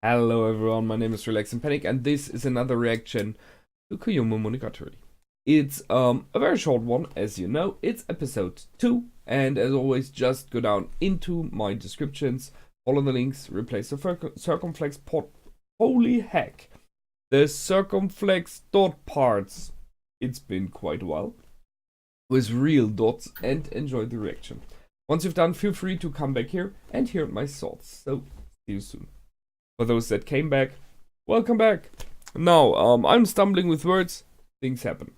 Hello everyone, my name is Relax and Panic, and this is another reaction to Koyomimonogatari. It's a very short one, as you know. It's episode 2, and as always, just go down into my descriptions, follow the links, replace the circumflex pot. Holy heck! The circumflex dot parts. It's been quite a while. With real dots, and enjoy the reaction. Once you've done, feel free to come back here and hear my thoughts. So, see you soon. For those that came back, welcome back. Now, I'm stumbling with words. Things happen.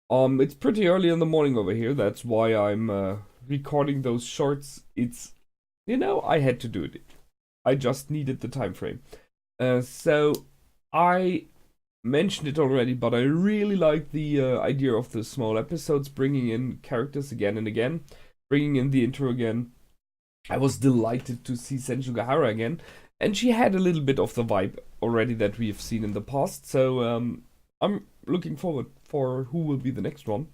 It's pretty early in the morning over here. That's why I'm recording those shorts. I had to do it. I just needed the time frame. So I mentioned it already, but I really like the idea of the small episodes, bringing in characters again and again, bringing in the intro again. I was delighted to see Senjougahara again. And she had a little bit of the vibe already that we have seen in the past. So I'm looking forward for who will be the next one.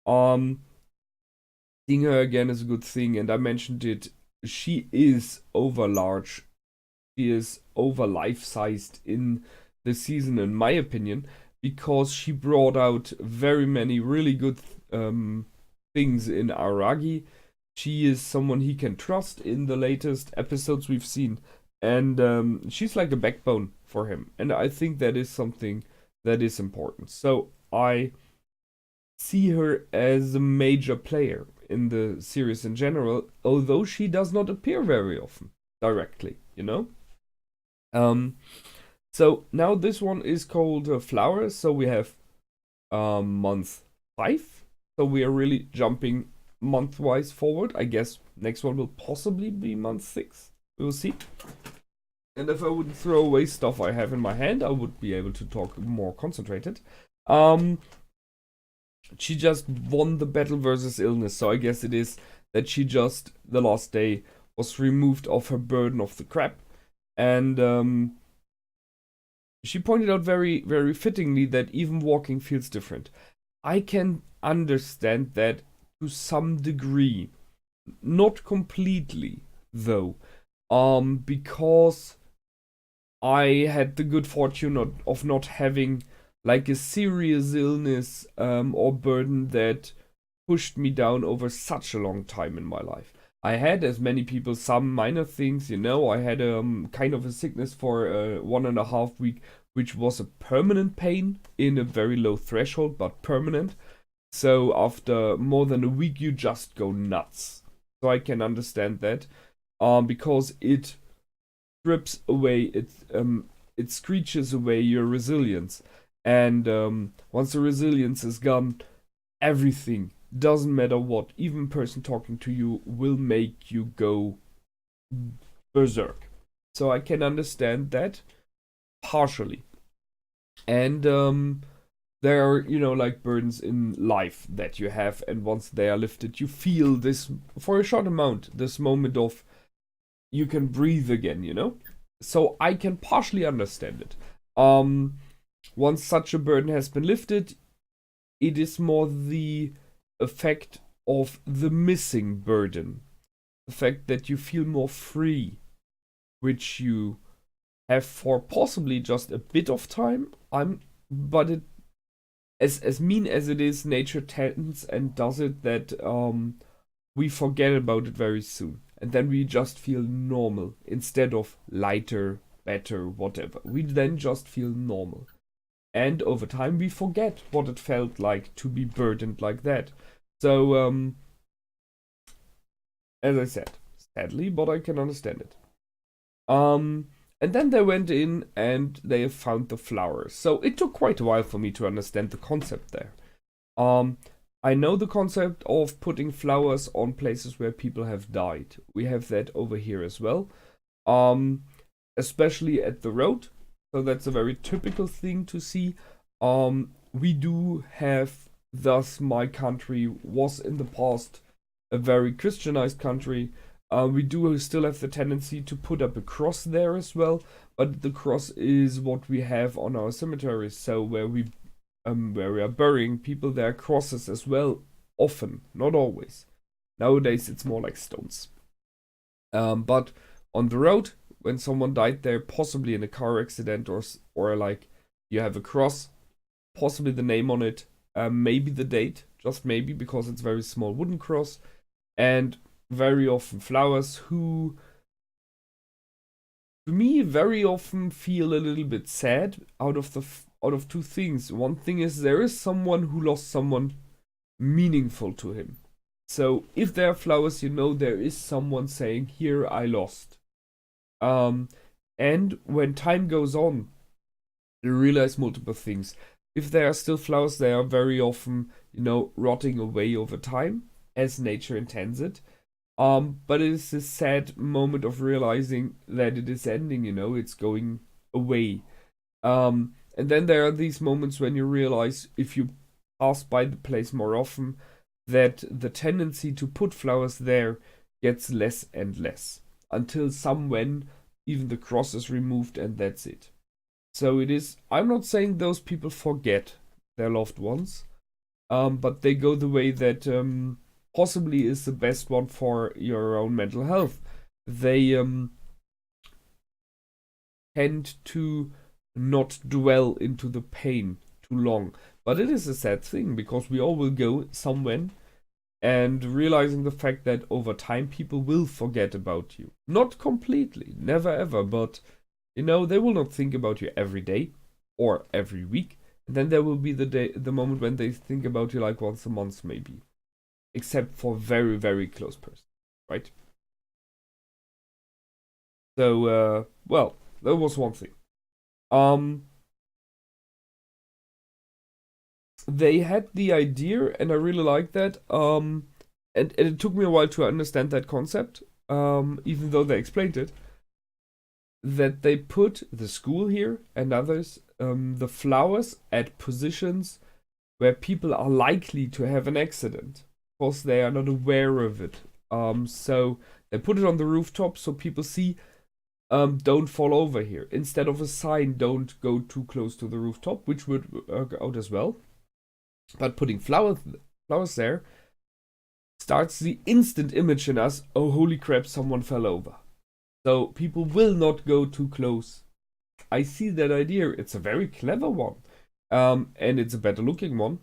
Seeing her again is a good thing. And I mentioned it. She is over large. She is over life-sized in the season, in my opinion. Because she brought out very many really good things in Aragi. She is someone he can trust in the latest episodes we've seen. And she's like a backbone for him. And I think that is something that is important. So I see her as a major player in the series in general, although she does not appear very often directly, you know? So now this one is called Flowers. So we have month 5. So we are really jumping month-wise forward. I guess next one will possibly be month 6. We'll see. And if I wouldn't throw away stuff I have in my hand, I would be able to talk more concentrated. She just won the battle versus illness, so I guess it is that she just, the last day, was removed of her burden of the crap. And she pointed out very, very fittingly that even walking feels different. I can understand that to some degree. Not completely, though. Because I had the good fortune of not having like a serious illness or burden that pushed me down over such a long time in my life. I had, as many people, some minor things, I had kind of a sickness for 1.5 weeks, which was a permanent pain in a very low threshold, but permanent. So after more than a week, you just go nuts. So I can understand that. Because it strips away, it screeches away your resilience. And once the resilience is gone, everything, doesn't matter what, even person talking to you will make you go berserk. So I can understand that partially. And there are, like burdens in life that you have, and once they are lifted, you feel this, for a short amount, this moment of you can breathe again. So I can partially understand it. Once such a burden has been lifted, it is more the effect of the missing burden. The fact that you feel more free, which you have for possibly just a bit of time. But it, as mean as it is, nature tends and does it that we forget about it very soon. And then we just feel normal instead of lighter, better, whatever. We then just feel normal. And over time we forget what it felt like to be burdened like that. So, as I said, sadly, but I can understand it. And then they went in and they found the flowers. So it took quite a while for me to understand the concept there. I know the concept of putting flowers on places where people have died. We have that over here as well. Especially at the road. So that's a very typical thing to see. We do have, thus my country was in the past a very Christianized country. We do still have the tendency to put up a cross there as well. But the cross is what we have on our cemeteries. So where we are burying people, there are crosses as well, often, not always. Nowadays it's more like stones. But on the road, when someone died there, possibly in a car accident, or like you have a cross, possibly the name on it, maybe the date, just maybe, because it's very small wooden cross, and very often flowers, who to me very often feel a little bit sad out of two things. One thing is there is someone who lost someone meaningful to him. So if there are flowers, there is someone saying, "Here I lost." And when time goes on, you realize multiple things. If there are still flowers, they are very often, rotting away over time, as nature intends it. But it is this sad moment of realizing that it is ending, it's going away. And then there are these moments when you realize, if you pass by the place more often, that the tendency to put flowers there gets less and less, until when even the cross is removed, and that's it. So it is, I'm not saying those people forget their loved ones, but they go the way that possibly is the best one for your own mental health. They tend to not dwell into the pain too long. But it is a sad thing, because we all will go somewhere, and realizing the fact that over time people will forget about you. Not completely, never ever, but they will not think about you every day or every week. And then there will be the moment when they think about you like once a month maybe. Except for very, very close person, right? So, well, that was one thing. They had the idea, and I really like that. And it took me a while to understand that concept, even though they explained it. That they put the school here and others, the flowers at positions where people are likely to have an accident, because they are not aware of it. So they put it on the rooftop so people see, don't fall over here. Instead of a sign, don't go too close to the rooftop, which would work out as well. But putting flowers there starts the instant image in us, oh holy crap, someone fell over. So people will not go too close. I see that idea. It's a very clever one. And it's a better looking one.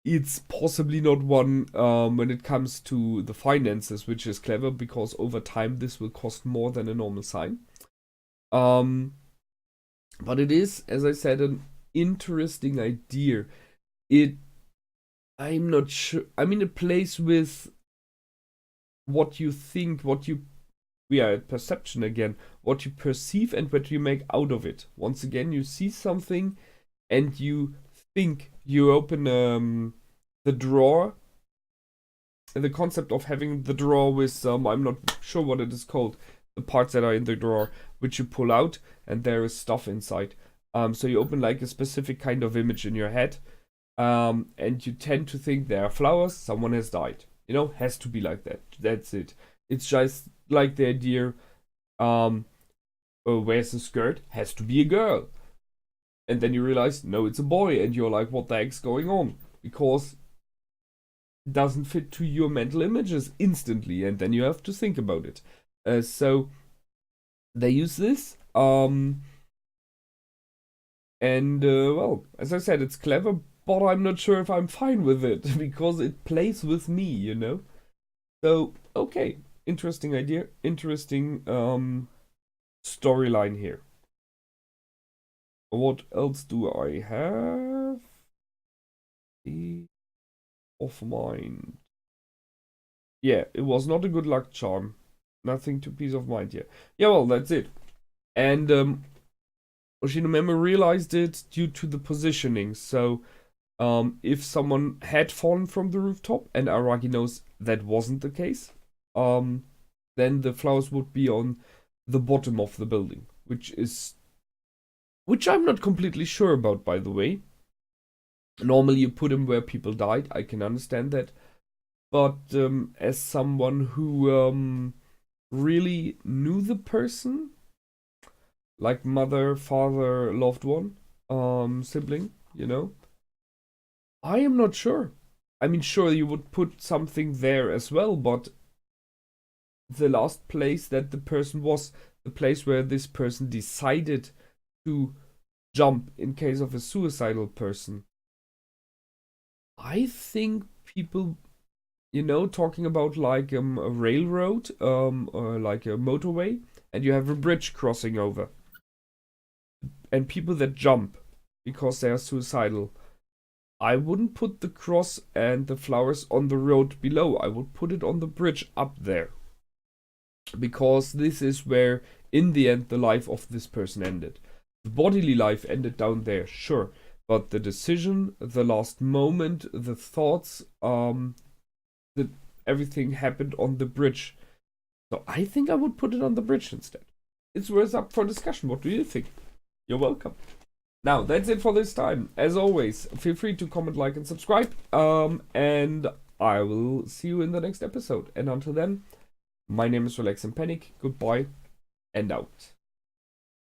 It's possibly not one when it comes to the finances, which is clever, because over time this will cost more than a normal sign. But it is, as I said, an interesting idea. I'm not sure. I'm in a place with what you think, we are at perception again, what you perceive and what you make out of it. Once again, you see something and you think. You open the drawer, and the concept of having the drawer with I'm not sure what it is called, the parts that are in the drawer, which you pull out, and there is stuff inside. So you open like a specific kind of image in your head, and you tend to think there are flowers, someone has died. Has to be like that. That's it. It's just like the idea, where's the skirt? Has to be a girl. And then you realize, no, it's a boy, and you're like, what the heck's going on? Because it doesn't fit to your mental images instantly, and then you have to think about it. So they use this, and well, as I said, it's clever, but I'm not sure if I'm fine with it, because it plays with me, So, okay, interesting idea, interesting storyline here. What else do I have? Of mind. Yeah, it was not a good luck charm. Nothing to peace of mind here. Yeah, well, that's it. And Oshinomemo realized it due to the positioning. So, if someone had fallen from the rooftop, and Araki knows that wasn't the case, then the flowers would be on the bottom of the building, which I'm not completely sure about, by the way. Normally you put them where people died, I can understand that. But as someone who really knew the person, like mother, father, loved one, sibling, I am not sure. I mean, sure, you would put something there as well, but the last place that the person was the place where this person decided to jump in case of a suicidal person. I think people, talking about like a railroad, or like a motorway, and you have a bridge crossing over, and people that jump because they are suicidal. I wouldn't put the cross and the flowers on the road below. I would put it on the bridge up there. Because this is where, in the end, the life of this person ended. The bodily life ended down there, sure. But the decision, the last moment, the thoughts, everything happened on the bridge. So I think I would put it on the bridge instead. It's worth up for discussion. What do you think? You're welcome. Now, that's it for this time. As always, feel free to comment, like, and subscribe. And I will see you in the next episode. And until then, my name is Relax and Panic. Goodbye and out.